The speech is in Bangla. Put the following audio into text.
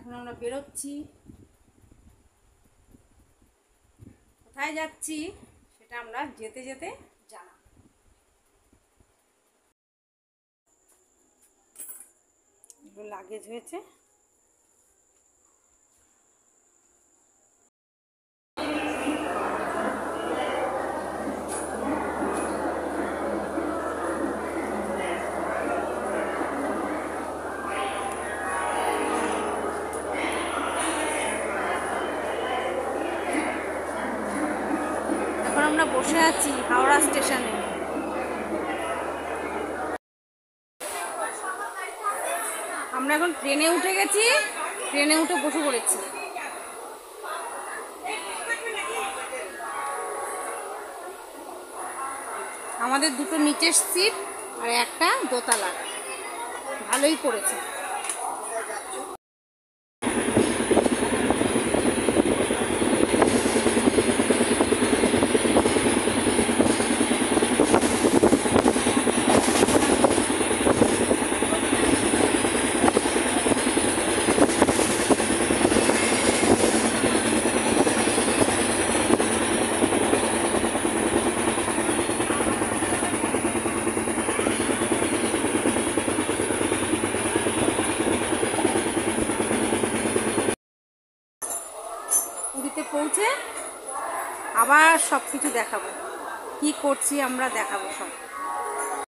এখন আমরা বেরোচ্ছি। কোথায় যাচ্ছি সেটা আমরা যেতে যেতে জানাবো। এগুলো লাগেজ হয়েছে। আমরা বসে আছি হাওড়া স্টেশনে। আমরা এখন ট্রেনে উঠে গেছি, ট্রেনে উঠে বসে পড়েছি। আমাদের দুটো নিচের সিট আর একটা দোতলা, ভালোই করেছে। পুরীতে পৌঁছে আবার সব কিছু দেখাবো, কি করছি আমরা দেখাবো সব।